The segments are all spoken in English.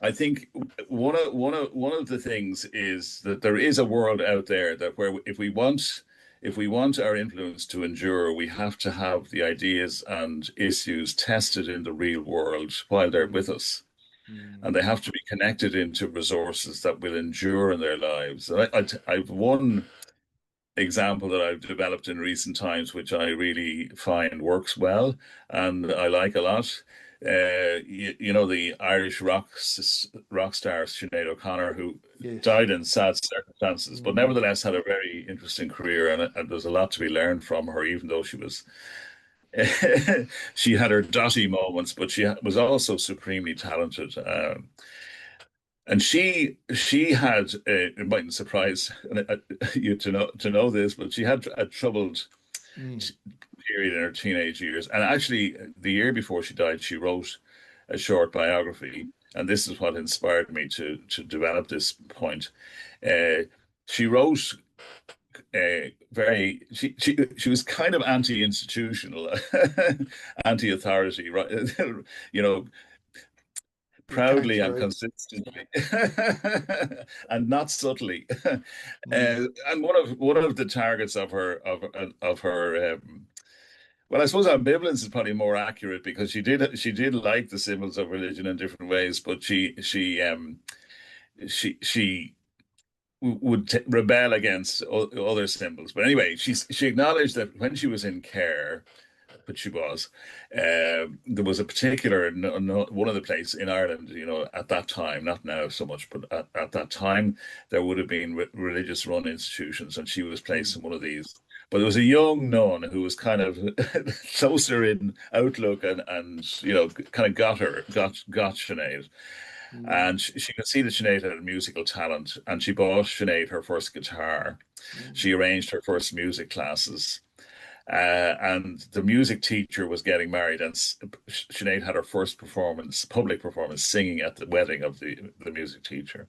I think one of the things is that there is a world out there that where if we want our influence to endure, we have to have the ideas and issues tested in the real world while they're with Mm, us. And mm, they have to be connected into resources that will endure in their lives. And I've one example that I've developed in recent times, which I really find works well and I like a lot. The Irish rock star Sinead O'Connor, who yes. died in sad circumstances, but Mm, nevertheless had a very interesting career, and there's a lot to be learned from her, even though she was she had her dotty moments, but she was also supremely talented. And she had it mightn't surprise you to know this, but she had a troubled mm, period in her teenage years. And actually, the year before she died, she wrote a short biography, and this is what inspired me to develop this point. Uh, she wrote she was kind of anti-institutional, anti-authority, right? You know, yeah, cutting proudly and through. consistently, and not subtly. Mm, And one of the targets of her well, I suppose ambivalence is probably more accurate because she did like the symbols of religion in different ways, but she would rebel against other symbols. But anyway, she acknowledged that when she was in care, but she was. There was a particular no, one of the places in Ireland, at that time, not now so much, but at that time, there would have been religious run institutions, and she was mm, placed in one of these. But there was a young nun who was kind of closer in outlook and kind of got Sinead. mm, And she could see that Sinead had a musical talent, and she bought Sinead her first guitar. mm, She arranged her first music classes. And the music teacher was getting married, and Sinead had her first performance, public performance, singing at the wedding of the music teacher.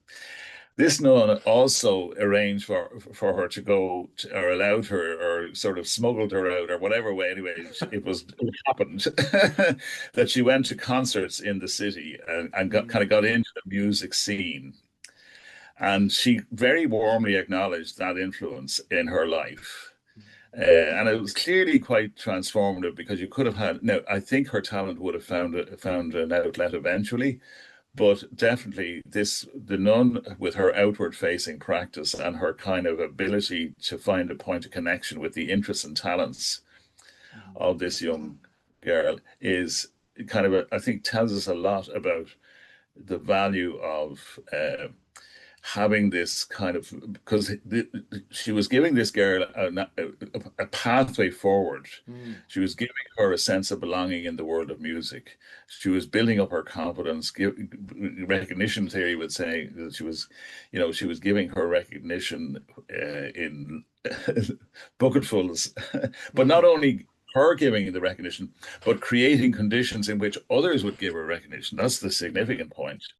This nun also arranged for her to go to, or allowed her, or sort of smuggled her out, or whatever way. Anyway, it happened that she went to concerts in the city and kind mm, of got into the music scene. And she very warmly acknowledged that influence in her life. And it was clearly quite transformative because you could have had. Now, I think her talent would have found an outlet eventually, but definitely the nun with her outward facing practice and her kind of ability to find a point of connection with the interests and talents mm, of this young girl is kind of I think tells us a lot about the value of having this kind of because she was giving this girl a pathway forward. mm, She was giving her a sense of belonging in the world of music. She was building up her confidence. Recognition theory would say that she was giving her recognition in bucketfuls, but not mm, only her giving the recognition, but creating conditions in which others would give her recognition. That's the mm. significant point.